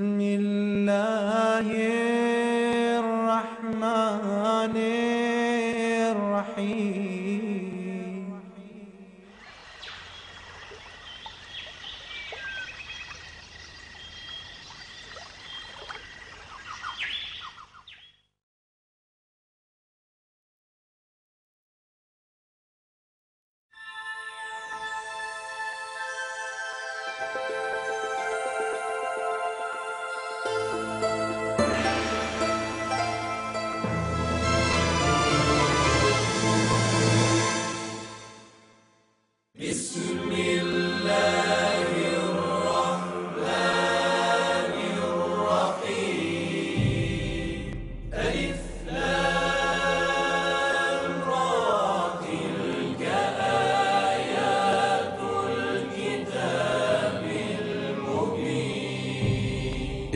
बिस्मिल्लाहिर्रहमानिर्रहीम।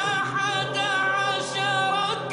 11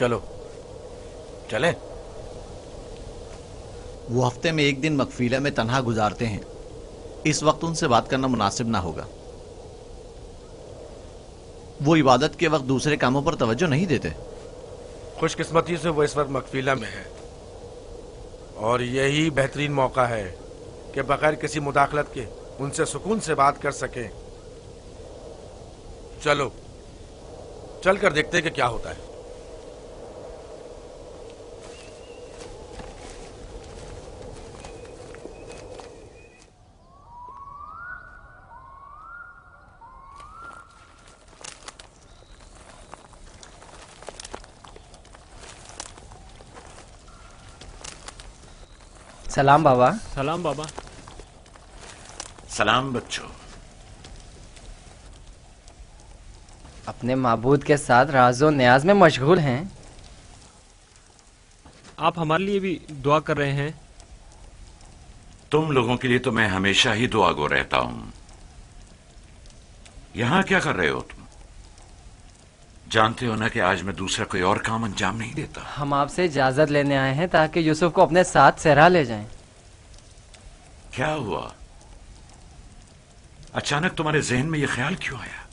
चलो चलें। वो हफ्ते में एक दिन मकफीला में तन्हा गुजारते हैं। इस वक्त उनसे बात करना मुनासिब ना होगा। वो इबादत के वक्त दूसरे कामों पर तवज्जो नहीं देते। खुशकिस्मती से वो इस वक्त मकफीला में है और यही बेहतरीन मौका है कि बगैर किसी मुदाखलत के उनसे सुकून से बात कर सकें। चलो चल कर देखते हैं कि क्या होता है। सलाम बाबा। सलाम बाबा। सलाम बच्चों। अपने माबूद के साथ राजो न्याज में मशगूल हैं। आप हमारे लिए भी दुआ कर रहे हैं। तुम लोगों के लिए तो मैं हमेशा ही दुआगो रहता हूं। यहां क्या कर रहे हो तुम? जानते हो ना कि आज मैं दूसरा कोई और काम अंजाम नहीं देता। हम आपसे इजाजत लेने आए हैं ताकि यूसुफ को अपने साथ सहरा ले जाएं। क्या हुआ? अचानक तुम्हारे जहन में यह ख्याल क्यों आया?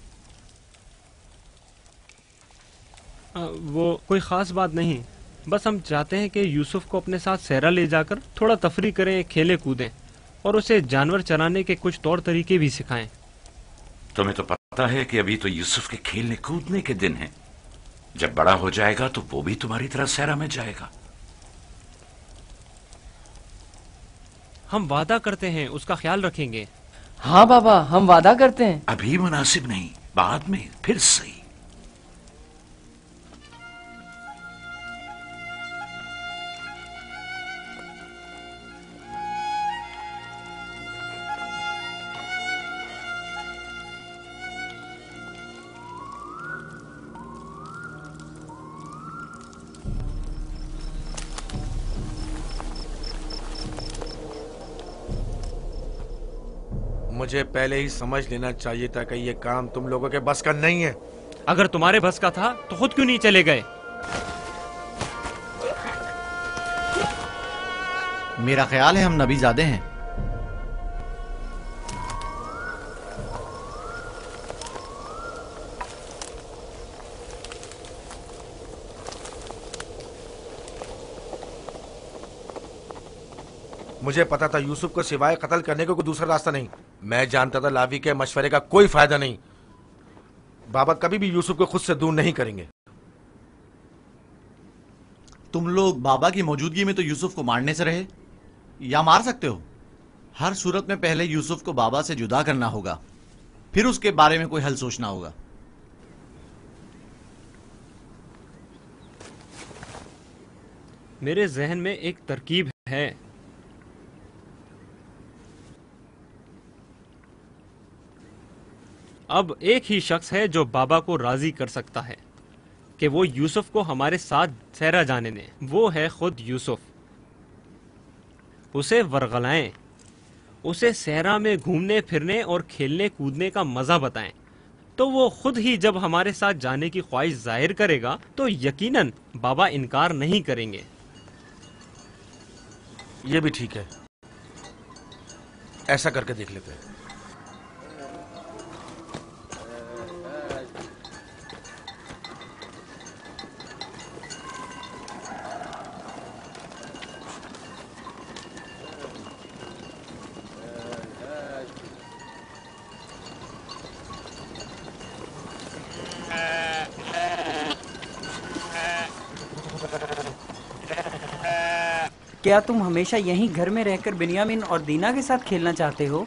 वो कोई खास बात नहीं, बस हम चाहते हैं कि यूसुफ को अपने साथ सहरा ले जाकर थोड़ा तफरी करें, खेले कूदें और उसे जानवर चराने के कुछ तौर तरीके भी सिखाएं। तुम्हें तो पता है कि अभी तो यूसुफ के खेलने कूदने के दिन हैं। जब बड़ा हो जाएगा तो वो भी तुम्हारी तरह सहरा में जाएगा। हम वादा करते हैं उसका ख्याल रखेंगे। हाँ बाबा, हम वादा करते हैं। अभी मुनासिब नहीं, बाद में फिर सही। मुझे पहले ही समझ लेना चाहिए था कि ये काम तुम लोगों के बस का नहीं है। अगर तुम्हारे बस का था तो खुद क्यों नहीं चले गए? मेरा ख्याल है हम नबीजादे हैं। मुझे पता था यूसुफ को सिवाय कत्ल करने का कोई दूसरा रास्ता नहीं। मैं जानता था लावी के मशवरे का कोई फायदा नहीं। बाबा कभी भी यूसुफ को खुद से दूर नहीं करेंगे। तुम लोग बाबा की मौजूदगी में तो यूसुफ को मारने से रहे या मार सकते हो। हर सूरत में पहले यूसुफ को बाबा से जुदा करना होगा, फिर उसके बारे में कोई हल सोचना होगा। मेरे जहन में एक तरकीब है। अब एक ही शख्स है जो बाबा को राजी कर सकता है कि वो यूसुफ को हमारे साथ सहरा जाने दें। वो है खुद यूसुफ। उसे वरगलाएं, उसे सहरा में घूमने फिरने और खेलने कूदने का मजा बताएं, तो वो खुद ही जब हमारे साथ जाने की ख्वाहिश जाहिर करेगा तो यकीनन बाबा इनकार नहीं करेंगे। ये भी ठीक है, ऐसा करके देख लेते हैं। क्या तुम हमेशा यहीं घर में रहकर बिन्यामिन और दीना के साथ खेलना चाहते हो?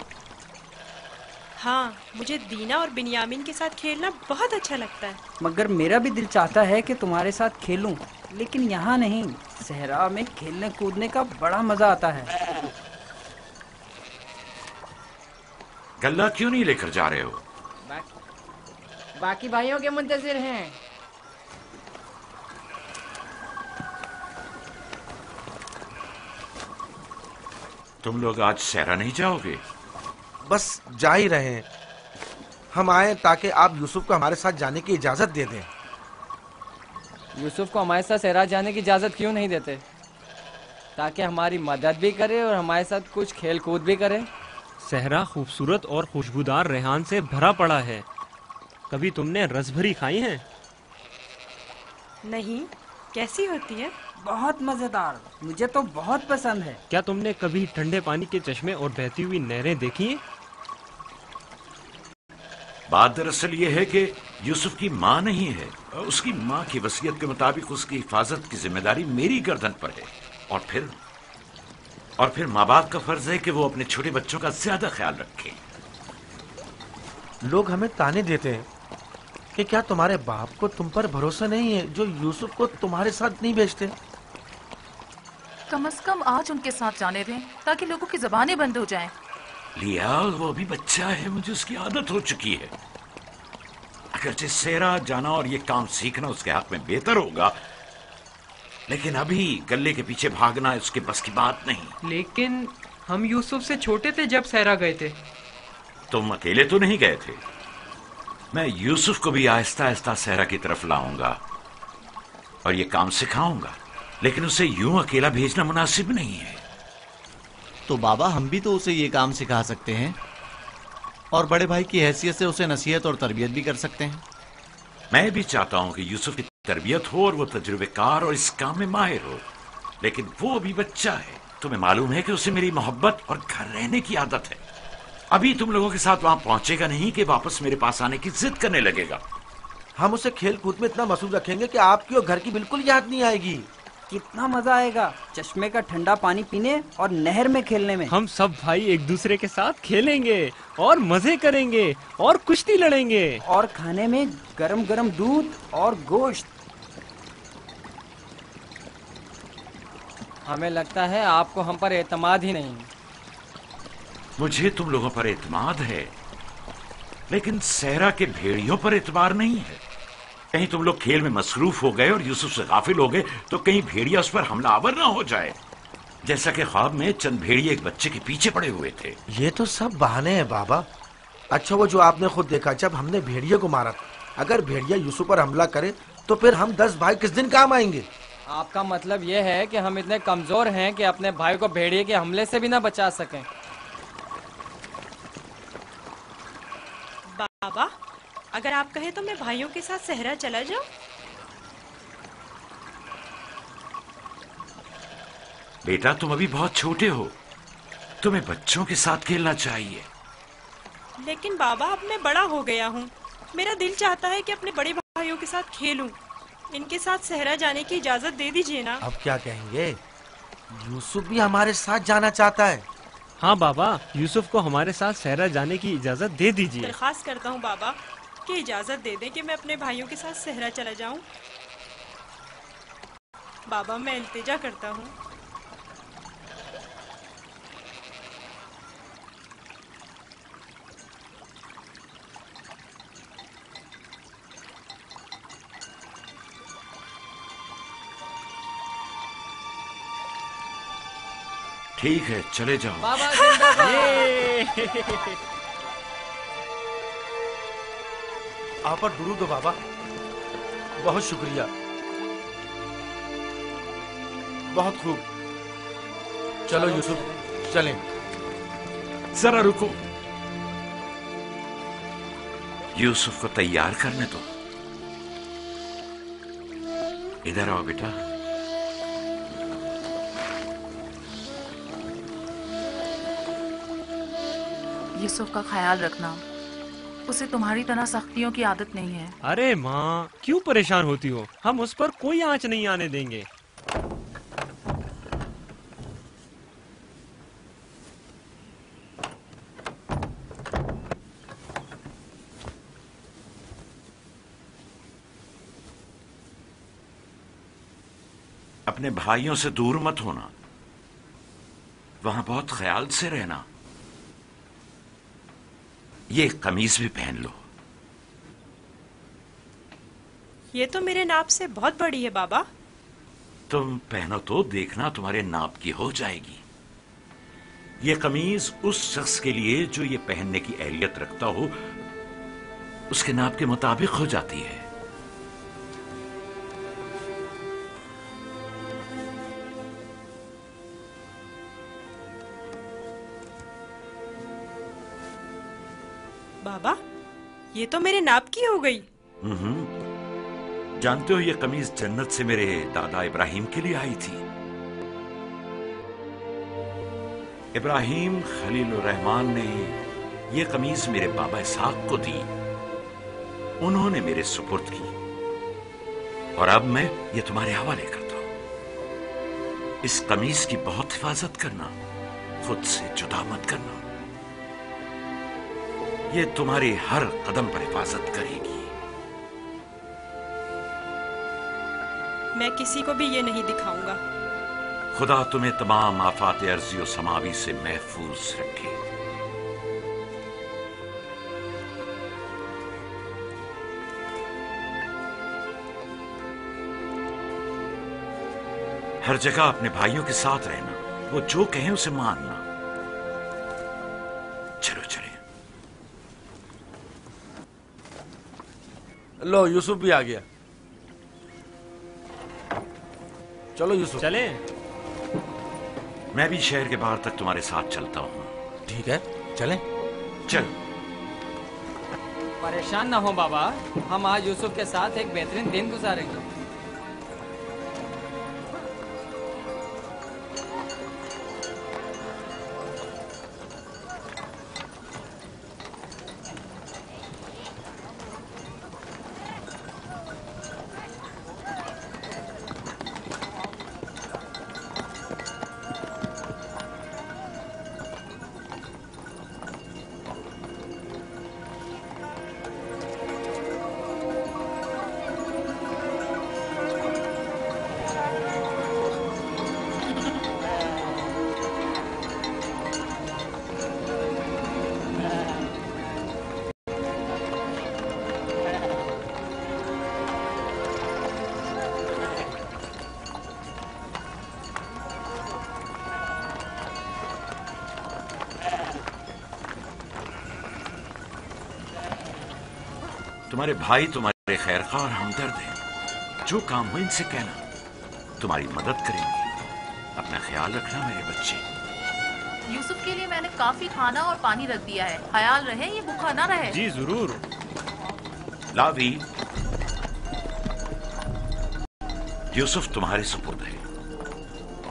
हाँ, मुझे दीना और बिन्यामिन के साथ खेलना बहुत अच्छा लगता है। मगर मेरा भी दिल चाहता है कि तुम्हारे साथ खेलूं, लेकिन यहाँ नहीं। सहरा में खेलने कूदने का बड़ा मजा आता है। गल्ला क्यों नहीं लेकर जा रहे हो? बाकी भाइयों के मुंतजिर हैं। तुम लोग आज सहरा नहीं जाओगे? बस जा ही रहे हैं। हम आए ताकि आप यूसुफ को हमारे साथ जाने की इजाजत दे दें। यूसुफ को हमारे साथ सहरा जाने की इजाजत क्यों नहीं देते? ताकि हमारी मदद भी करे और हमारे साथ कुछ खेल कूद भी करे। सहरा खूबसूरत और खुशबूदार रेहान से भरा पड़ा है। कभी तुमने रसभरी खाई है? नहीं, कैसी होती है? बहुत मजेदार, मुझे तो बहुत पसंद है। क्या तुमने कभी ठंडे पानी के चश्मे और बहती हुई नहरें देखी हैं? बात दरअसल ये है कि यूसुफ की माँ नहीं है। उसकी माँ की वसीयत के मुताबिक उसकी हिफाजत की जिम्मेदारी मेरी गर्दन पर है। और फिर माँ बाप का फर्ज है कि वो अपने छोटे बच्चों का ज्यादा ख्याल रखें। लोग हमें ताने देते हैं कि क्या तुम्हारे बाप को तुम पर भरोसा नहीं है जो यूसुफ को तुम्हारे साथ नहीं भेजते। कम से कम आज उनके साथ जाने दें ताकि लोगों की जबानें बंद हो जाएं। लिया, वो अभी बच्चा है, मुझे उसकी आदत हो चुकी है। अगरचे सेरा जाना और ये काम सीखना उसके हक में बेहतर होगा, लेकिन अभी गले के पीछे भागना उसके बस की बात नहीं। लेकिन हम यूसुफ से छोटे थे जब सहरा गए थे। तुम अकेले तो नहीं गए थे। मैं यूसुफ को भी आहिस्ता आहिस्ता सहरा की तरफ लाऊंगा और ये काम सिखाऊंगा, लेकिन उसे यूं अकेला भेजना मुनासिब नहीं है। तो बाबा, हम भी तो उसे ये काम सिखा सकते हैं और बड़े भाई की हैसियत से उसे नसीहत और तरबियत भी कर सकते हैं। मैं भी चाहता हूं कि यूसुफ की तरबियत हो और वो तजुर्बेकार और इस काम में माहिर हो, लेकिन वो अभी बच्चा है। तुम्हें मालूम है कि उसे मेरी मोहब्बत और घर रहने की आदत है। अभी तुम लोगों के साथ वहां पहुंचेगा नहीं कि वापस मेरे पास आने की जिद करने लगेगा। हम उसे खेल कूद में इतना मसरूफ रखेंगे कि आपकी और घर की बिल्कुल याद नहीं आएगी। कितना मजा आएगा चश्मे का ठंडा पानी पीने और नहर में खेलने में। हम सब भाई एक दूसरे के साथ खेलेंगे और मजे करेंगे और कुश्ती लड़ेंगे और खाने में गरम गरम दूध और गोश्त। हमें लगता है आपको हम पर एतमाद ही नहीं। मुझे तुम लोगों पर एतमाद है, लेकिन सहरा के भेड़ियों पर एतबार नहीं है। कहीं तुम लोग खेल में मसरूफ हो गए और यूसुफ से गाफिल हो गए तो कहीं भेड़िया उस पर हमलावर ना हो जाए, जैसा कि ख्वाब में चंद भेड़िए एक बच्चे के पीछे पड़े हुए थे। ये तो सब बहाने हैं बाबा। अच्छा, वो जो आपने खुद देखा जब हमने भेड़िए को मारा था, अगर भेड़िया यूसुफ पर हमला करे तो फिर हम 10 भाई किस दिन काम आएंगे? आपका मतलब यह है कि हम इतने कमजोर हैं कि अपने भाई को भेड़िए के हमले से भी ना बचा सकें। बाबा, अगर आप कहें तो मैं भाइयों के साथ सहरा चला जाऊं? बेटा, तुम अभी बहुत छोटे हो, तुम्हें बच्चों के साथ खेलना चाहिए। लेकिन बाबा, अब मैं बड़ा हो गया हूँ। मेरा दिल चाहता है कि अपने बड़े भाइयों के साथ खेलूं। इनके साथ सहरा जाने की इजाजत दे दीजिए ना। अब क्या कहेंगे? यूसुफ भी हमारे साथ जाना चाहता है। हाँ बाबा, यूसुफ को हमारे साथ सहरा जाने की इजाजत दे दीजिए। दरख्वास्त करता हूँ बाबा कि इजाजत दे दें कि मैं अपने भाइयों के साथ सहरा चला जाऊं। बाबा, मैं इल्तिजा करता हूँ। ठीक है, चले जाओ। बाबा जिंदाबाद। आप पर दुरूद हो बाबा, बहुत शुक्रिया। बहुत खूब, चलो यूसुफ, चलें। जरा रुको, यूसुफ को तैयार करने दो। इधर आओ बेटा। यूसुफ का ख्याल रखना, उसे तुम्हारी तरह सख्तियों की आदत नहीं है। अरे माँ, क्यों परेशान होती हो? हम उस पर कोई आंच नहीं आने देंगे। अपने भाइयों से दूर मत होना, वहां बहुत ख्याल से रहना। ये कमीज भी पहन लो। ये तो मेरे नाप से बहुत बड़ी है बाबा। तुम पहनो तो देखना तुम्हारे नाप की हो जाएगी। ये कमीज उस शख्स के लिए जो ये पहनने की अहलियत रखता हो, उसके नाप के मुताबिक हो जाती है। बाबा, ये तो मेरे नाप की हो गई। जानते हो, ये कमीज जन्नत से मेरे दादा इब्राहिम के लिए आई थी। इब्राहिम खलीलुर रहमान ने ये कमीज मेरे बाबा इसहाक को दी, उन्होंने मेरे सुपुर्द की, और अब मैं ये तुम्हारे हवाले करता हूं। इस कमीज की बहुत हिफाजत करना, खुद से जुदा मत करना। ये तुम्हारी हर कदम पर हिफाजत करेगी। मैं किसी को भी ये नहीं दिखाऊंगा। खुदा तुम्हें तमाम आफात अर्जी और समावी से महफूज रखे। हर जगह अपने भाइयों के साथ रहना, वो जो कहें उसे मानना। चलो चले। लो यूसुफ भी आ गया। चलो यूसुफ। चले। मैं भी शहर के बाहर तक तुम्हारे साथ चलता हूँ। ठीक है, चलें। चल। परेशान ना हो बाबा, हम आज यूसुफ के साथ एक बेहतरीन दिन गुजारेंगे। तुम्हारे भाई तुम्हारे खैरखा और हमदर्द हैं। जो काम हो इनसे कहना, तुम्हारी मदद करेंगे। अपना ख्याल रखना मेरे बच्चे। यूसुफ के लिए मैंने काफी खाना और पानी रख दिया है, ख्याल रहे ये भूखा ना रहे। जी जरूर। लावी, यूसुफ तुम्हारे सुपुर्द है,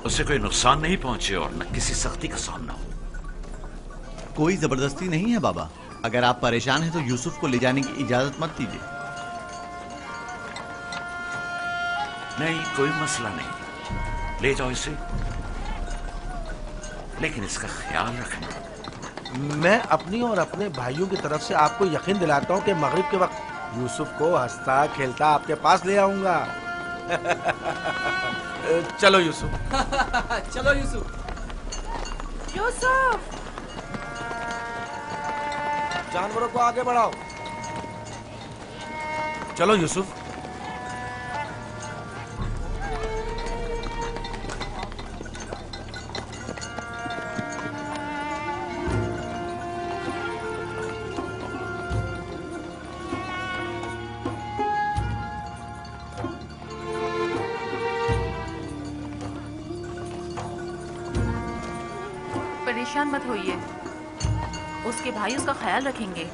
उसे कोई नुकसान नहीं पहुंचे और न किसी सख्ती का सामना हो। कोई जबरदस्ती नहीं है बाबा। अगर आप परेशान हैं तो यूसुफ को ले जाने की इजाजत मत दीजिए। नहीं, कोई मसला नहीं, ले जाओ इसे, लेकिन इसका ख्याल रखना। मैं अपनी और अपने भाइयों की तरफ से आपको यकीन दिलाता हूँ कि मगरिब के वक्त यूसुफ को हंसता खेलता आपके पास ले आऊंगा। चलो यूसुफ। चलो यूसुफ। यूसुफ, जानवरों को आगे बढ़ाओ। चलो यूसुफ। परेशान मत होइए, उसके भाई उसका ख्याल रखेंगे।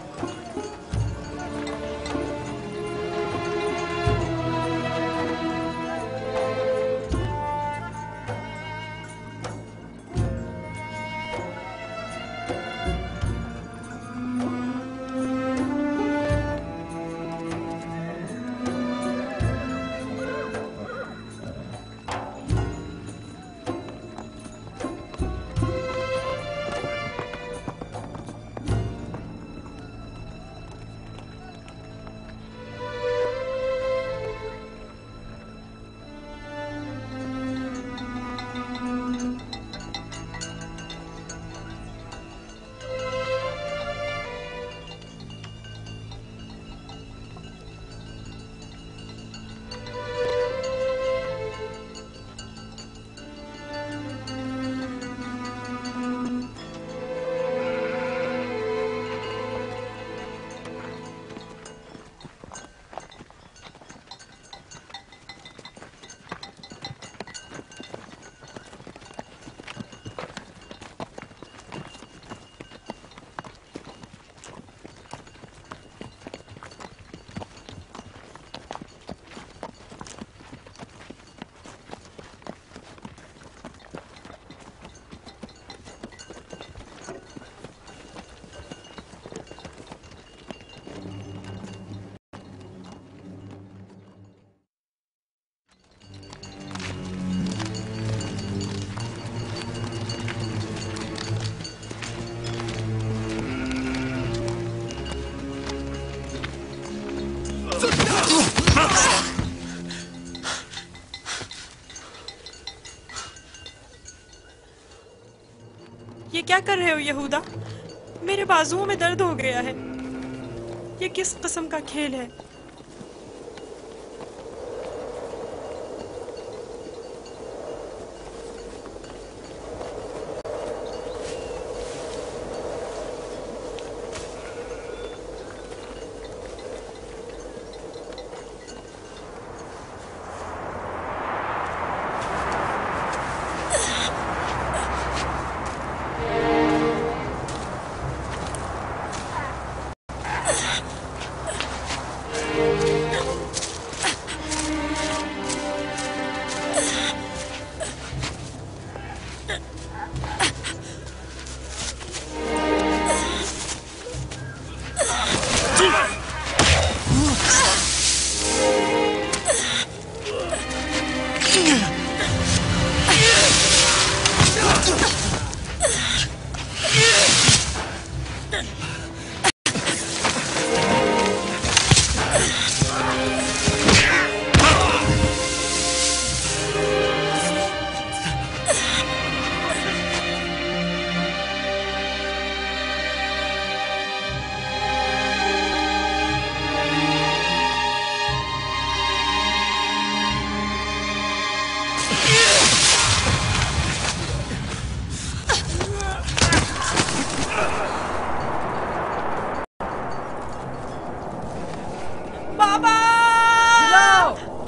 ये क्या कर रहे हो यहूदा? मेरे बाजुओं में दर्द हो गया है। ये किस किस्म का खेल है?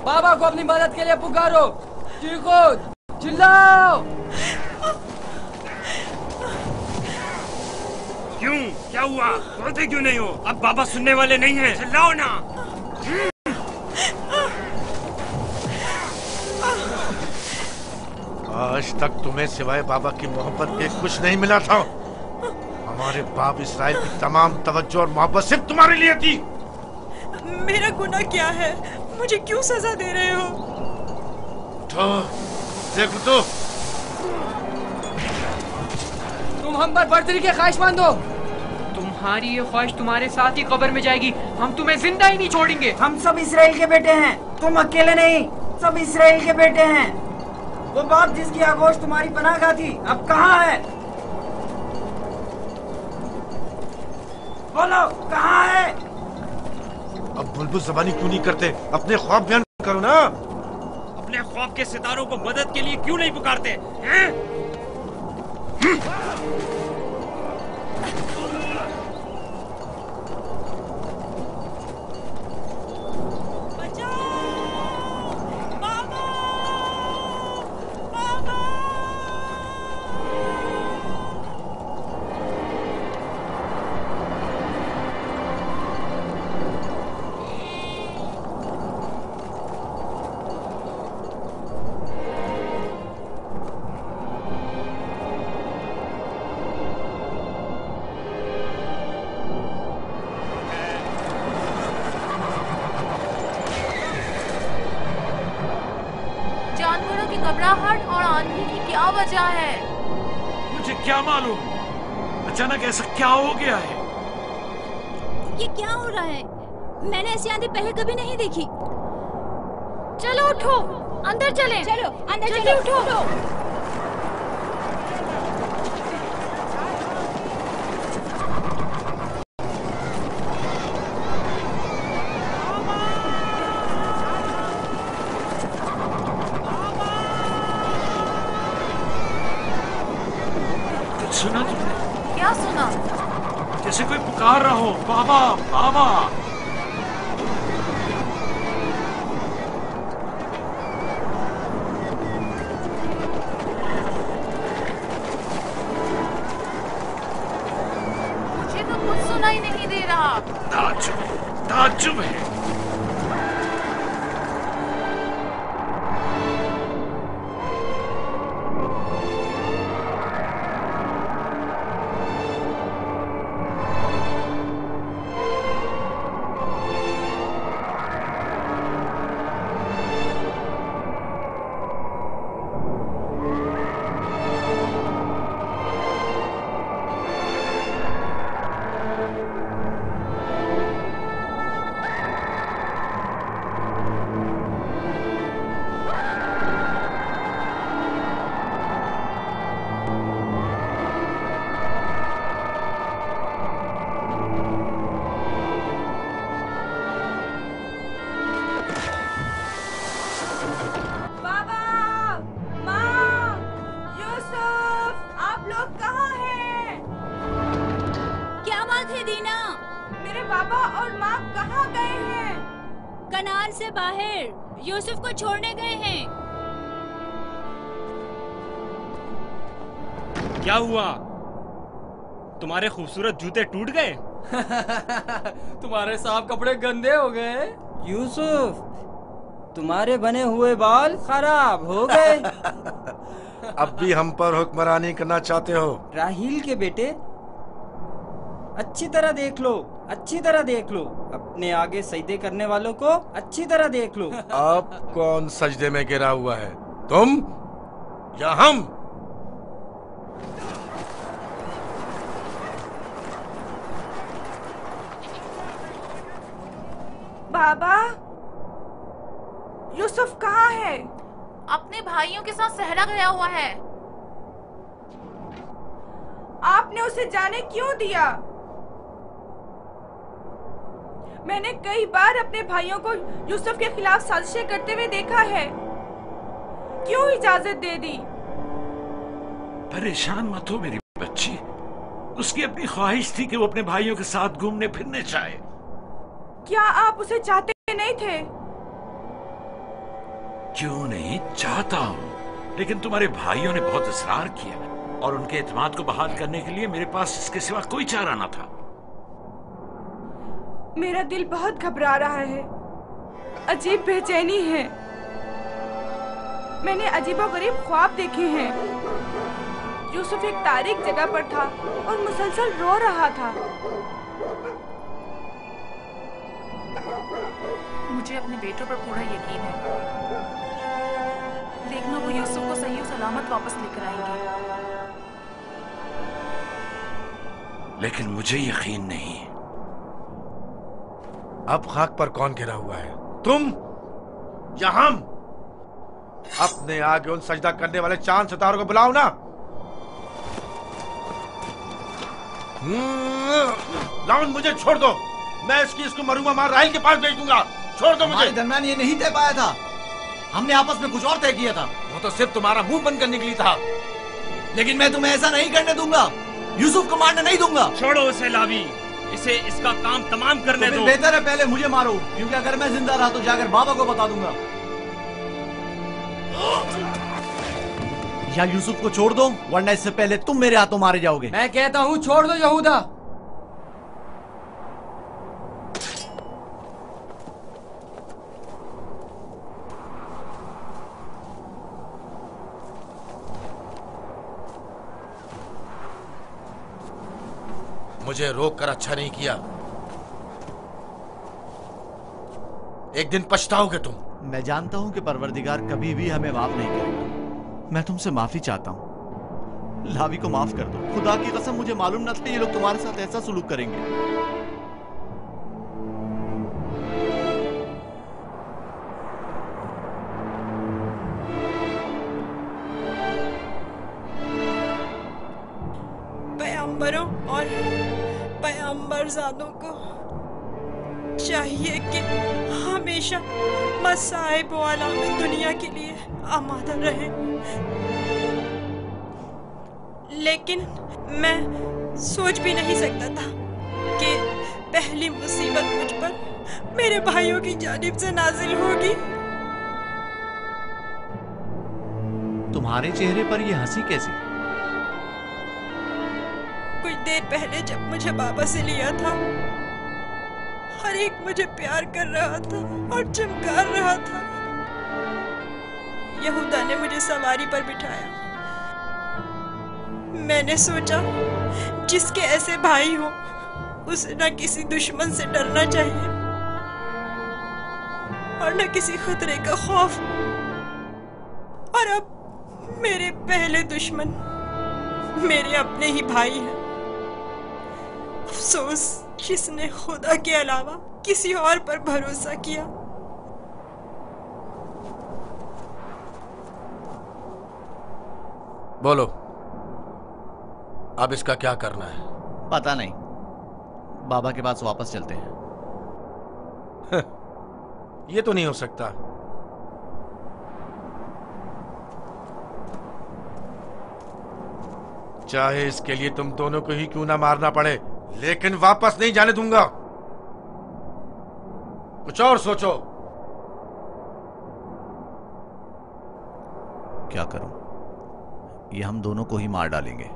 बाबा को अपनी मदद के लिए पुकारो। चीखो, चिल्लाओ। क्यों? क्या हुआ? बोलते क्यों नहीं हो? अब बाबा सुनने वाले नहीं हैं। चिल्लाओ ना। आज तक तुम्हें सिवाय बाबा की मोहब्बत के कुछ नहीं मिला था। हमारे बाप इसराइल की तमाम तवज्जो और मोहब्बत सिर्फ तुम्हारे लिए थी। मेरा गुनाह क्या है? मुझे क्यों सजा दे रहे हो? तो देखो तो तुम हम पर बर्तरी के ख्वाहिशमंद हो। तुम्हारी ये ख्वाहिश तुम्हारे साथ ही कब्र में जाएगी। हम तुम्हें जिंदा ही नहीं छोड़ेंगे। हम सब इसराइल के बेटे हैं, तुम अकेले नहीं, सब इसराइल के बेटे हैं। वो बाप जिसकी आगोश तुम्हारी पनाह थी, अब कहाँ है? बोलो, कहाँ है? अब बुलबुल ज़बानी क्यों नहीं करते? अपने ख्वाब बयान करो ना। अपने ख्वाब के सितारों को मदद के लिए क्यों नहीं पुकारते हैं? जानवरों की घबराहट और आंधी की क्या वजह है? मुझे क्या मालूम, अचानक ऐसा क्या हो गया है? ये क्या हो रहा है? मैंने ऐसी आंधी पहले कभी नहीं देखी। चलो उठो, अंदर चलें। चलो अंदर चलो, उठो। सुना तुमने? क्या सुना? जैसे कोई पुकार रहा हो, बाबा बाबा। मुझे तो कुछ सुनाई नहीं दे रहा। ताज्जुब है। कनान से बाहर यूसुफ को छोड़ने गए हैं। क्या हुआ? तुम्हारे खूबसूरत जूते टूट गए? तुम्हारे साफ कपड़े गंदे हो गए। यूसुफ, तुम्हारे बने हुए बाल खराब हो गए। अब भी हम पर हुक्मरानी करना चाहते हो? राहील के बेटे, अच्छी तरह देख लो, अच्छी तरह देख लो। अपने आगे सजदे करने वालों को अच्छी तरह देख लो। अब कौन सजदे में गिरा हुआ है, तुम या हम? बाबा, यूसुफ कहाँ है? अपने भाइयों के साथ सहरा गया हुआ है। आपने उसे जाने क्यों दिया? मैंने कई बार अपने भाइयों को यूसुफ के खिलाफ साजिशें करते हुए देखा है। क्यों इजाजत दे दी? परेशान मत हो मेरी बच्ची। उसकी अपनी ख्वाहिश थी कि वो अपने भाइयों के साथ घूमने फिरने जाए। क्या आप उसे चाहते नहीं थे? क्यों नहीं चाहता हूँ, लेकिन तुम्हारे भाइयों ने बहुत इसरार किया और उनके एतमाद को बहाल करने के लिए मेरे पास इसके सिवा कोई चारा न था। मेरा दिल बहुत घबरा रहा है, अजीब बेचैनी है। मैंने अजीबोगरीब ख्वाब देखे हैं। यूसुफ एक तारीक जगह पर था और मुसलसल रो रहा था। मुझे अपने बेटों पर पूरा यकीन है। देखना वो यूसुफ को सही और सलामत वापस लेकर आएंगे। लेकिन मुझे यकीन नहीं। अब खाक पर कौन गिरा हुआ है, तुम या हम? अपने आगे उन सजदा करने वाले चांद सितारों को बुलाओ ना। लाउन, मुझे छोड़ दो। मैं इसको मरूंगा मार राहिल के पास भेज दूंगा। छोड़ दो मुझे। दरमियान ये नहीं तय पाया था, हमने आपस में कुछ और तय किया था। वो तो सिर्फ तुम्हारा मुंह बंद करने के लिए था। लेकिन मैं तुम्हें ऐसा नहीं करने दूंगा, यूसुफ को मारने नहीं दूंगा। छोड़ो उसे लावी, इसे इसका काम तमाम करने दो। बेहतर है पहले मुझे मारो, क्योंकि अगर मैं जिंदा रहा तो जाकर बाबा को बता दूंगा। या यूसुफ को छोड़ दो, वरना इससे पहले तुम मेरे हाथों मारे जाओगे। मैं कहता हूँ छोड़ दो यहूदा। मुझे रोक कर अच्छा नहीं किया। एक दिन पछताओगे तुम। मैं जानता हूं कि परवरदिगार कभी भी हमें माफ नहीं करेगा। मैं तुमसे माफी चाहता हूं। लावी को माफ कर दो। खुदा की कसम, मुझे मालूम न था ये लोग तुम्हारे साथ ऐसा सुलूक करेंगे। पैगंबरों और पैगंबरजादों को चाहिए कि हमेशा मसाइब वाला में दुनिया के लिए आमादा रहे। लेकिन मैं सोच भी नहीं सकता था कि पहली मुसीबत मुझ पर मेरे भाइयों की जानिब से नाजिल होगी। तुम्हारे चेहरे पर ये हंसी कैसी? कुछ देर पहले जब मुझे बाबा से लिया था, हर एक मुझे प्यार कर रहा था और चमकार रहा था। यहूदा ने मुझे सवारी पर बिठाया। मैंने सोचा जिसके ऐसे भाई हो उसे न किसी दुश्मन से डरना चाहिए और न किसी खतरे का खौफ। और अब मेरे पहले दुश्मन मेरे अपने ही भाई हैं। अफसोस जिसने खुदा के अलावा किसी और पर भरोसा किया। बोलो, अब इसका क्या करना है? पता नहीं, बाबा के पास वापस चलते हैं। ये तो नहीं हो सकता। चाहे इसके लिए तुम दोनों को ही क्यों ना मारना पड़े, लेकिन वापस नहीं जाने दूंगा। कुछ और सोचो। ये हम दोनों को ही मार डालेंगे।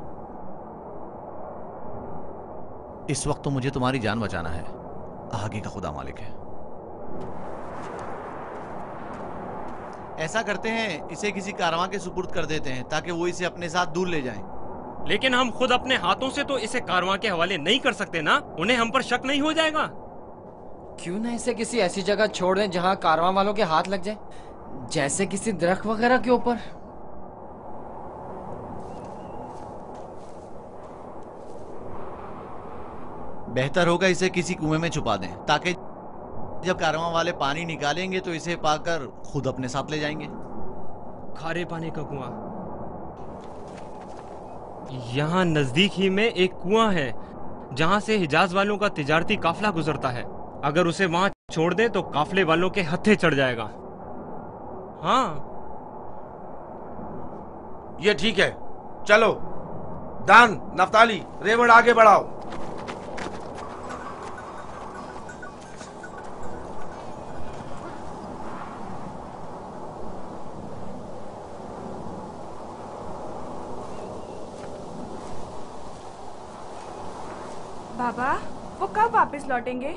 इस वक्त तो मुझे तुम्हारी जान बचाना है, आगे का खुदा मालिक है। ऐसा करते हैं, इसे किसी कारवां के सुपुर्द कर देते हैं ताकि वो इसे अपने साथ दूर ले जाएं। लेकिन हम खुद अपने हाथों से तो इसे कारवां के हवाले नहीं कर सकते ना, उन्हें हम पर शक नहीं हो जाएगा? क्यों ना इसे किसी ऐसी जगह छोड़ दें जहां कारवां वालों के हाथ लग जाए, जैसे किसी दरख्त वगैरह के ऊपर। बेहतर होगा इसे किसी कुएं में छुपा दें ताकि जब कारवां वाले पानी निकालेंगे तो इसे पाकर खुद अपने साथ ले जाएंगे। खारे पानी का कुआं यहाँ नजदीक ही में एक कुआं है जहाँ से हिजाज वालों का तिजारती काफिला गुजरता है। अगर उसे वहाँ छोड़ दे तो काफिले वालों के हत्थे चढ़ जाएगा। हाँ, ये ठीक है। चलो दान, नफ्ताली, रेवड़ आगे बढ़ाओ। बाबा, वो कब वापस लौटेंगे?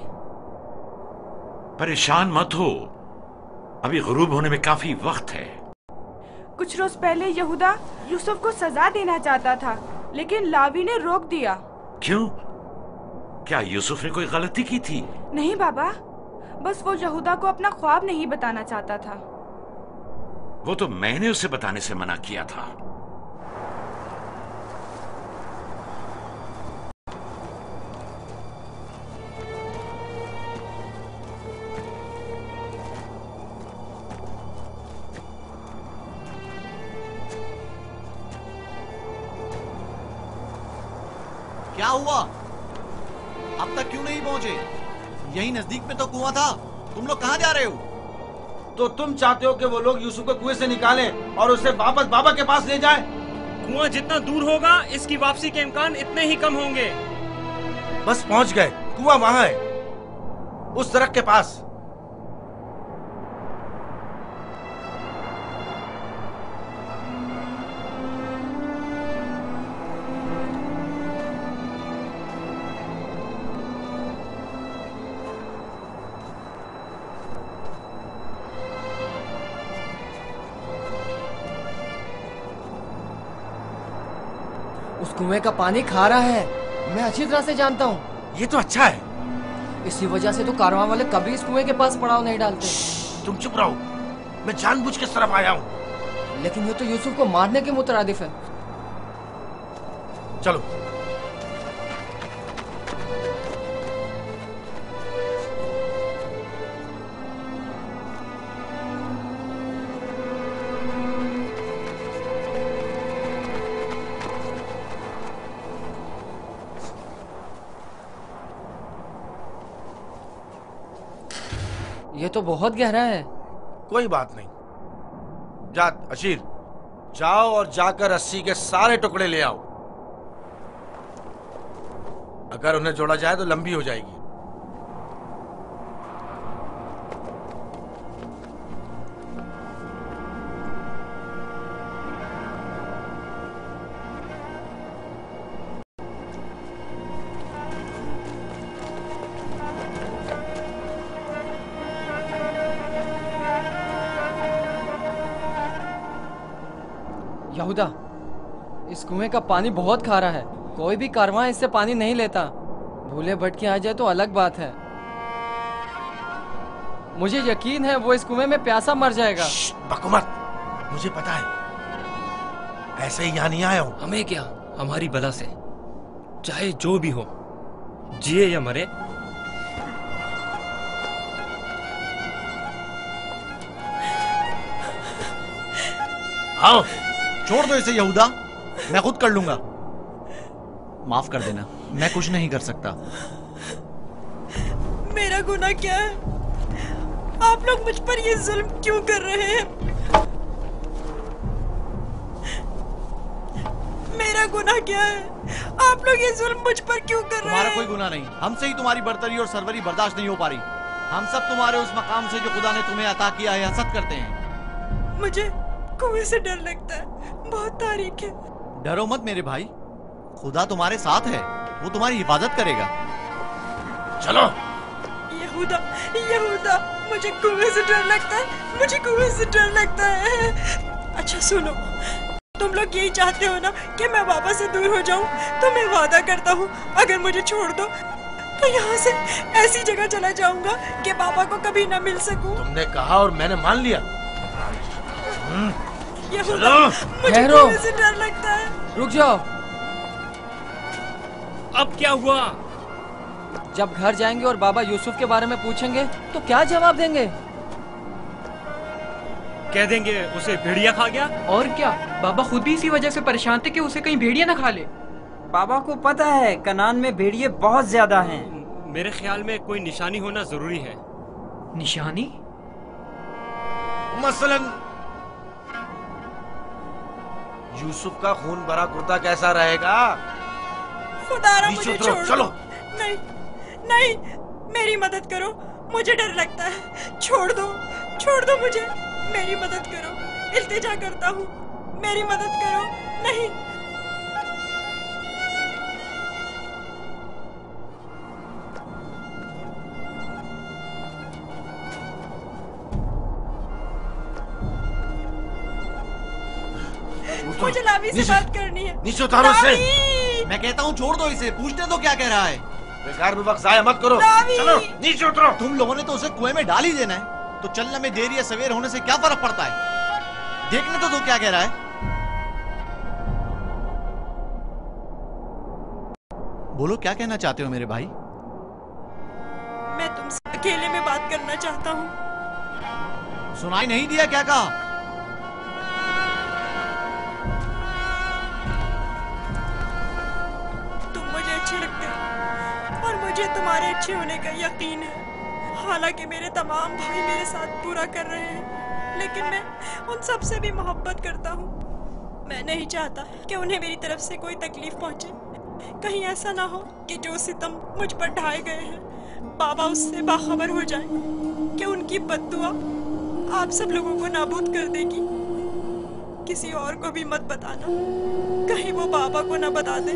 परेशान मत हो, अभी गुरूब होने में काफी वक्त है। कुछ रोज पहले यहूदा यूसुफ को सजा देना चाहता था, लेकिन लावी ने रोक दिया। क्यों? क्या यूसुफ ने कोई गलती की थी? नहीं बाबा, बस वो यहूदा को अपना ख्वाब नहीं बताना चाहता था। वो तो मैंने उसे बताने से मना किया था। क्या हुआ? अब तक क्यों नहीं पहुंचे? यही नजदीक में तो कुआं था। तुम लोग कहां जा रहे हो? तो तुम चाहते हो कि वो लोग यूसुफ को कुएं से निकालें और उसे वापस बाबा के पास ले जाएं? कुआं जितना दूर होगा इसकी वापसी के इम्कान इतने ही कम होंगे। बस पहुंच गए, कुआं वहां है, उस दरख्त के पास। उस कुएं का पानी खारा है, मैं अच्छी तरह से जानता हूँ। ये तो अच्छा है। इसी वजह से तो कारवां वाले कभी इस कुएं के पास पड़ाव नहीं डालते। तुम चुप रहो, मैं जानबूझ के इस तरफ आया हूँ। लेकिन ये तो यूसुफ को मारने के मुतरादिफ है। चलो। ये तो बहुत गहरा है। कोई बात नहीं। जा अशीर, जाओ और जाकर रस्सी के सारे टुकड़े ले आओ। अगर उन्हें जोड़ा जाए तो लंबी हो जाएगी। यहूदा, इस कुएं का पानी बहुत खारा है, कोई भी कारवां इससे पानी नहीं लेता। भूले भटके आ जाए तो अलग बात है। मुझे यकीन है वो इस कुएं में प्यासा मर जाएगा। बको मत, मुझे पता है, ऐसे ही यहाँ नहीं आया हूँ। हमें क्या, हमारी बला से चाहे जो भी हो, जिए या मरे, आओ। छोड़ दो इसे यहूदा, मैं खुद कर लूंगा। माफ कर देना, मैं कुछ नहीं कर सकता। मेरा गुनाह क्या है? आप लोग मुझ पर ये जुल्म क्यों कर रहे हैं? मेरा गुनाह क्या है? आप लोग ये जुल्म मुझ पर क्यों कर रहे हैं? तुम्हारा कोई गुनाह नहीं, हमसे ही तुम्हारी बर्तरी और सरवरी बर्दाश्त नहीं हो पा रही। हम सब तुम्हारे उस मकाम से जो खुदा ने तुम्हें अता किया है हसद करते हैं। मुझे कुएं से डर लगता है। बहुत तारीख है। डरो मत मेरे भाई, खुदा तुम्हारे साथ है, वो तुम्हारी हिफाजत करेगा। चलो। यहूदा, यहूदा, मुझे कुएं से डर लगता है, मुझे कुएं से डर लगता है। अच्छा सुनो, तुम लोग यही चाहते हो ना कि मैं बाबा से दूर हो जाऊं? तो मैं वादा करता हूँ, अगर मुझे छोड़ दो तो यहाँ से ऐसी जगह चला जाऊंगा कि बाबा को कभी ना मिल सकूं। तुमने कहा और मैंने मान लिया। यहूदा, मुझे कुएं से डर लगता है। रुक जाओ। अब क्या हुआ? जब घर जाएंगे और बाबा यूसुफ के बारे में पूछेंगे तो क्या जवाब देंगे? कह देंगे उसे भेड़िया खा गया। और क्या, बाबा खुद भी इसी वजह से परेशान थे कि उसे कहीं भेड़िया ना खा ले। बाबा को पता है कनान में भेड़िए बहुत ज्यादा हैं। मेरे ख्याल में कोई निशानी होना जरूरी है। निशानी? मसलन यूसुफ का खून भरा कुर्ता कैसा रहेगा? खुदारा मुझे छोड़ दो। चलो। नहीं, नहीं, मेरी मदद करो, मुझे डर लगता है। छोड़ दो, छोड़ दो मुझे, मेरी मदद करो, इल्तिजा करता हूँ, मेरी मदद करो। नहीं। मुझे लावी से बात करनी है। नीचे उतारो इसे। मैं कहता हूँ छोड़ दो इसे, पूछने दो क्या कह रहा है। बेकार में वक्त जाया मत करो। चलो नीचे उतरो। तुम लोगों ने तो उसे कुएं में डाल ही देना है, तो चलने में देर या सवेर होने से क्या फर्क पड़ता है? देखने तो दो क्या कह रहा है। बोलो क्या कहना चाहते हो मेरे भाई? मैं तुमसे अकेले में बात करना चाहता हूँ। सुनाई नहीं दिया क्या कहा? तुम मुझे अच्छे लगते हो और मुझे तुम्हारे अच्छे होने का यकीन है। हालांकि मेरे तमाम भाई मेरे साथ पूरा कर रहे हैं, लेकिन मैं उन सब से भी मोहब्बत करता हूँ। मैं नहीं चाहता कि उन्हें मेरी तरफ से कोई तकलीफ पहुंचे। कहीं ऐसा ना हो कि जो सितम मुझ पर ढाए गए हैं, बाबा उससे बाखबर हो जाए कि उनकी बद्दुआ आप सब लोगों को नाबूद कर देगी। किसी और को भी मत बताना, कहीं वो बाबा को ना बता दे।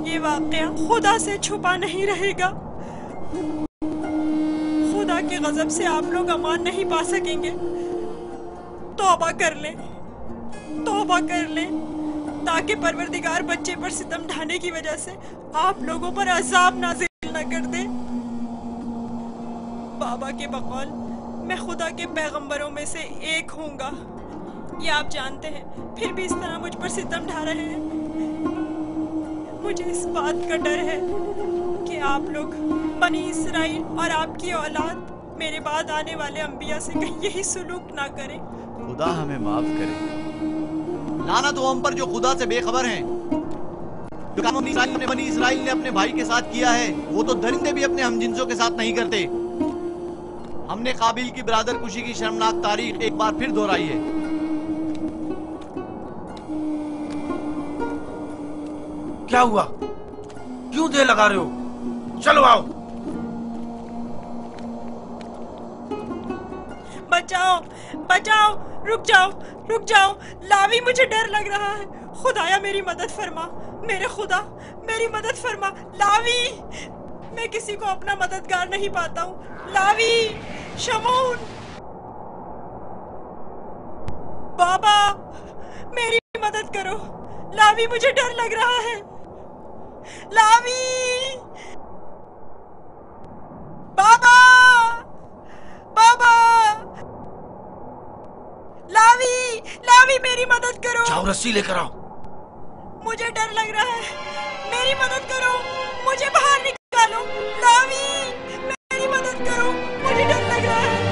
ये वाकया खुदा से छुपा नहीं रहेगा। खुदा के गजब से आप लोग अमान नहीं पा सकेंगे। तौबा कर ले, तौबा कर ले, ताकि परवरदिगार बच्चे पर सितम ढाने की वजह से आप लोगों पर अजाब नाज़िल न कर दे। बाबा के बकौल मैं खुदा के पैगंबरों में से एक हूँगा, ये आप जानते हैं, फिर भी इस तरह मुझ पर सितम ढा रहे हैं। मुझे इस बात का डर है कि आप लोग बनी इसराइल और आपकी औलाद मेरे बाद आने वाले अंबिया से कहीं यही सुलूक ना करें। खुदा हमें माफ करे। लानत हो हम पर जो खुदा से बेखबर हैं। जो काम बनी इसराइल ने अपने भाई के साथ किया है, वो तो दरिंदे भी अपने हमजिंसों के साथ नहीं करते। हमने काबिल की बरादर कुशी की शर्मनाक तारीख एक बार फिर दोहराई है। क्या हुआ? क्यों देर लगा रहे हो? चलो आओ। बचाओ, बचाओ, रुक जाओ, रुक जाओ, लावी मुझे डर लग रहा है। खुदाया मेरी मदद फरमा, मेरे खुदा मेरी मदद फरमा। लावी, मैं किसी को अपना मददगार नहीं पाता हूँ। लावी, शमून, बाबा मेरी मदद करो। लावी मुझे डर लग रहा है। लावी, बाबा, बाबा, लावी, लावी मेरी मदद करो। जाओ रस्सी लेकर आओ। मुझे डर लग रहा है, मेरी मदद करो, मुझे बाहर निकालो। लावी मेरी मदद करो, मुझे डर लग रहा है।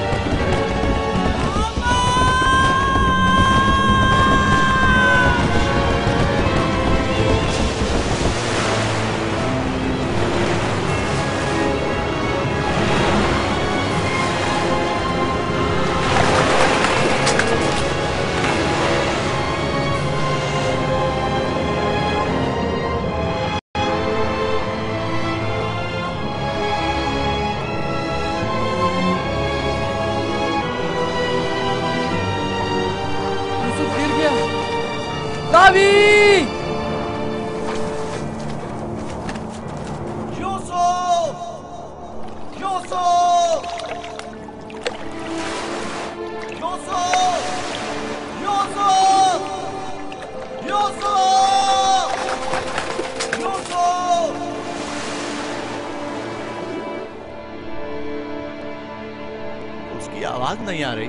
नहीं आ रही।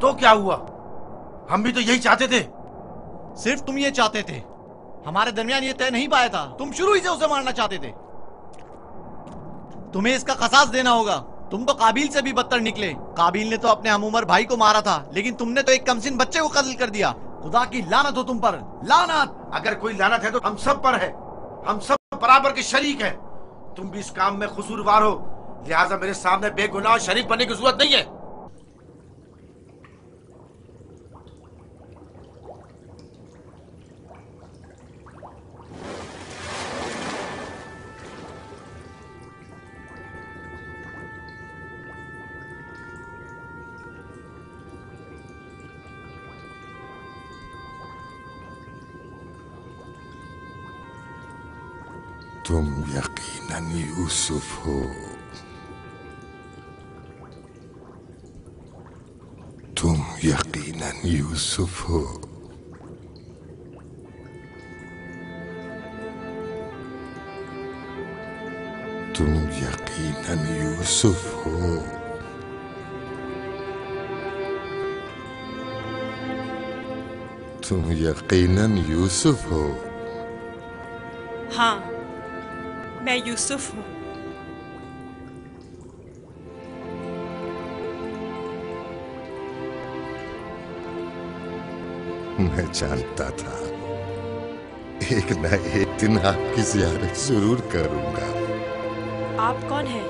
तो क्या हुआ? हम भी तो यही चाहते थे। सिर्फ तुम ये चाहते थे, हमारे दरमियान ये तय नहीं पाया था। तुम शुरू ही से उसे मारना चाहते थे। तुम्हें इसका क़सास देना होगा। तुम तो काबिल से भी बदतर निकले। काबिल ने तो अपने हमउम्र भाई को मारा था, लेकिन तुमने तो एक कमसिन बच्चे को कत्ल कर दिया। खुदा की लानत हो तुम पर, लानत। अगर कोई लानत है तो हम सब पर है। हम सब बराबर के शरीक हैं। तुम भी इस काम में कसूरवार हो, लिहाजा मेरे सामने बेगुनाह शरीक बनने की जरूरत नहीं है। तुम यकीनन यूसुफ हो। तुम यकीनन यूसुफ हो। तुम यकीनन यूसुफ हो। तुम यकीनन यूसुफ हो। हाँ, मैं यूसुफ हूँ। मैं जानता था एक न एक दिन आपकी ज़ियारत जरूर करूंगा। आप कौन हैं?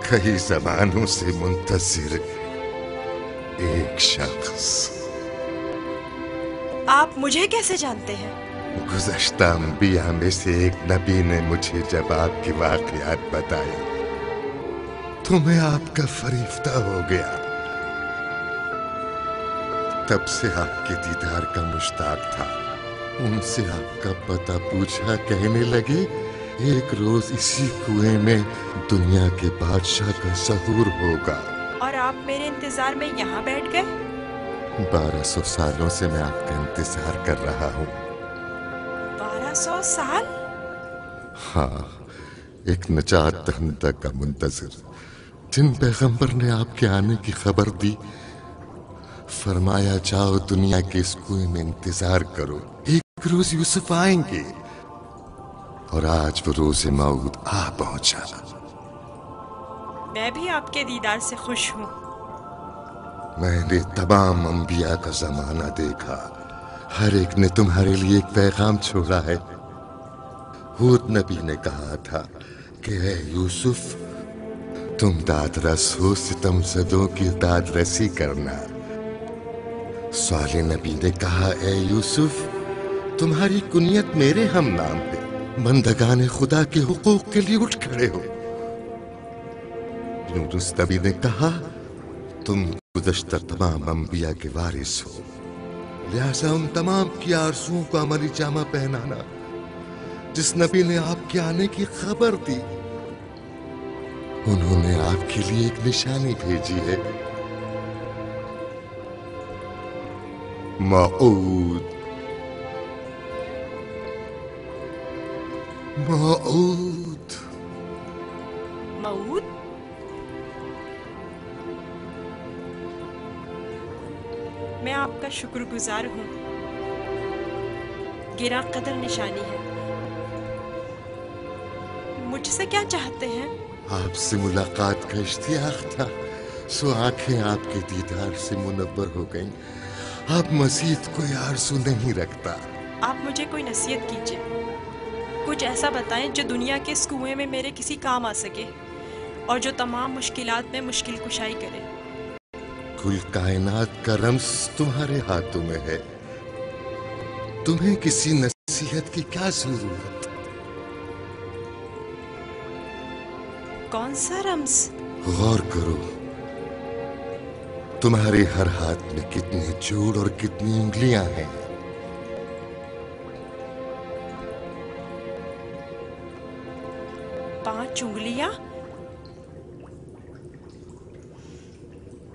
कई ज़मानों से मुंतज़िर एक शख्स। आप मुझे कैसे जानते हैं? गुज़श्ता अंबिया में से एक नबी ने मुझे जब आपकी वाक़ियात बताई तो मैं आपका फरिश्ता हो गया। तब से आपके दीदार का मुश्ताक था। उनसे आपका पता पूछा, कहने लगे एक रोज इसी कुएं में दुनिया के बादशाह का ज़हूर होगा। और आप मेरे इंतजार में यहाँ बैठ गए? 1200 सालों से मैं आपका इंतजार कर रहा हूँ। 1200 साल? हाँ, एक नजात दहिंदा का मुंतज़िर, जिन पैगंबर ने आपके आने की खबर दी, फरमाया जाओ दुनिया के इस कुएं में इंतजार करो, एक रोज यूसुफ आएंगे। और आज वो रोज़े मौद आ पहुंचा। मैं भी आपके दीदार से खुश हूँ। मैंने तमाम अंबिया का जमाना देखा, हर एक ने तुम्हारे लिए एक पैगाम छोड़ा है। हूद नबी ने कहा था कि ऐ यूसुफ, तुम दादरस हो, सितमज़दों की दादरसी करना। साले नबी ने कहा, ऐ यूसुफ, तुम्हारी कुनियत मेरे हम नाम पे, बंदगाने खुदा के हुकूक के लिए उठ खड़े हो। यूनुस नबी ने कहा, तुम गुज़श्ता तमाम अंबिया के वारिस हो, लिहाजा उन तमाम की आरज़ुओं को अमली जामा पहनाना। जिस नबी ने आपके आने की खबर दी, उन्होंने आपके लिए एक निशानी भेजी है। मऊद, मऊद, मऊद? मैं आपका शुक्रगुजार हूँ। गिरा कदर निशानी है। मुझसे क्या चाहते हैं? आपसे मुलाकात का इश्तियाक था, सो आंखें आपके दीदार से मुनव्वर हो गईं। अब मजीद कोई आरज़ू नहीं रखता। आप मुझे कोई नसीहत कीजिए, कुछ ऐसा बताएं जो दुनिया के इस कुएं में मेरे किसी काम आ सके और जो तमाम मुश्किलात में मुश्किल कुशाई करे। कुल कायनात का रम्स तुम्हारे हाथों में है, तुम्हें किसी नसीहत की क्या जरूरत? कौन सा रम्स? गौर करो, तुम्हारे हर हाथ में कितने जोड़ और कितनी उंगलियां हैं। पांच उंगलियां,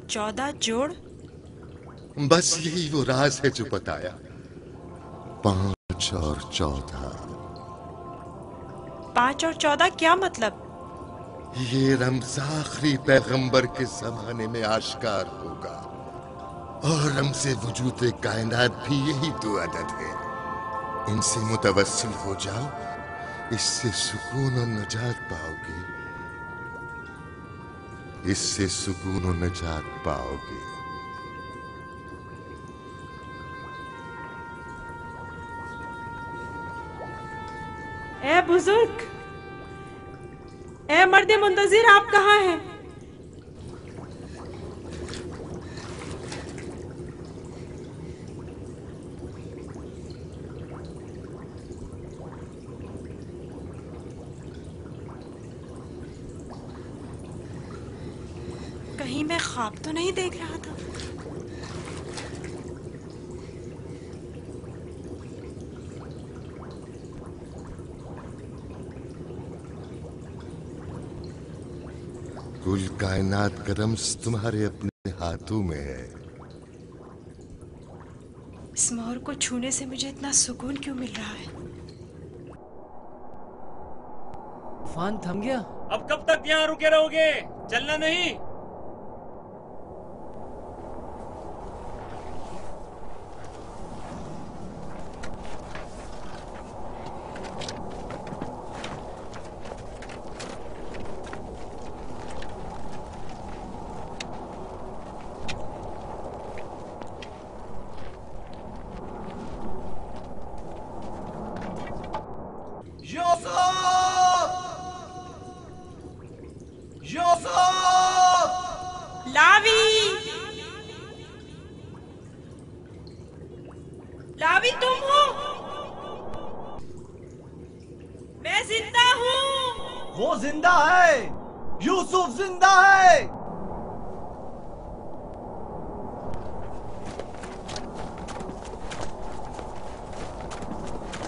14 जोड़। बस यही वो राज है जो बताया, 5 और 14। 5 और 14 क्या मतलब? ये रमज़ आखिरी पैगंबर के जमाने में आश्कार होगा और रमज़े वजूद कायनात भी यही दो अदद है। इनसे मुतवस्सिल हो जाओ, इससे सुकून और नजात पाओगे, इससे सुकून और नजात पाओगे। ए बुजुर्ग, ए मर्दे मुंतजिर, आप कहाँ हैं? कहीं मैं ख्वाब तो नहीं देख रहा था? कुल कायनात का रम्ज़ तुम्हारे अपने हाथों में है। इस मोहर को छूने से मुझे इतना सुकून क्यों मिल रहा है? तूफान थम गया। अब कब तक यहाँ रुके रहोगे? चलना नहीं? लावी, तुम हो? मैं जिंदा हूँ। वो जिंदा है, यूसुफ जिंदा है।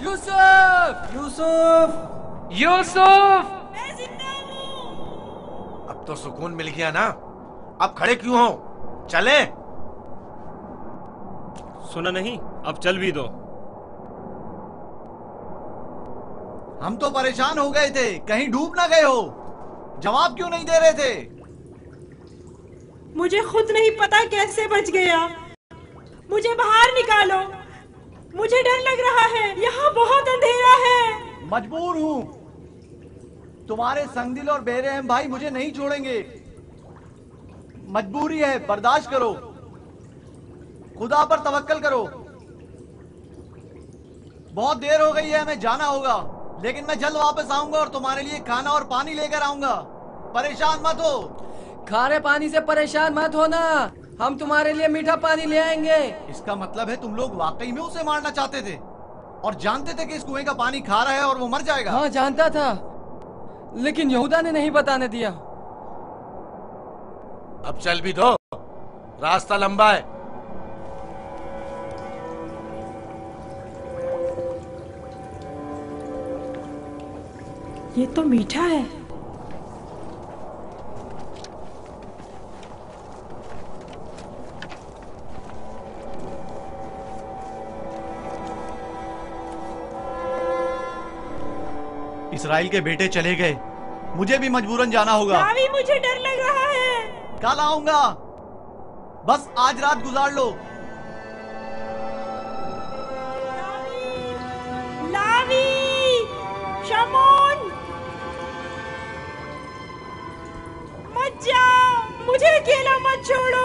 यूसुफ! यूसुफ! यूसुफ! मैं जिंदा हूँ। अब तो सुकून मिल गया ना? अब खड़े क्यों हो? चले। सुना नहीं? अब चल भी दो। हम तो परेशान हो गए थे, कहीं डूब ना गए हो। जवाब क्यों नहीं दे रहे थे? मुझे खुद नहीं पता कैसे बच गया। मुझे बाहर निकालो, मुझे डर लग रहा है, यहाँ बहुत अंधेरा है। मजबूर हूँ, तुम्हारे संगदिल और बेरहम भाई मुझे नहीं छोड़ेंगे। मजबूरी है, बर्दाश्त करो, खुदा पर तवक्कल करो। बहुत देर हो गई है, हमें जाना होगा, लेकिन मैं जल्द वापस आऊंगा और तुम्हारे लिए खाना और पानी लेकर आऊंगा। परेशान मत हो। खारे पानी से परेशान मत होना, हम तुम्हारे लिए मीठा पानी ले आएंगे। इसका मतलब है तुम लोग वाकई में उसे मारना चाहते थे और जानते थे कि इस कुएं का पानी खारा है और वो मर जाएगा। हाँ, जानता था, लेकिन यहूदा ने नहीं बताने दिया। अब चल भी दो, रास्ता लंबा है। ये तो मीठा है। इस्राइल के बेटे चले गए, मुझे भी मजबूरन जाना होगा। लावी, मुझे डर लग रहा है। कल आऊंगा, बस आज रात गुजार लो। लावी, शमोन, मत जाओ, मुझे अकेला मत छोड़ो।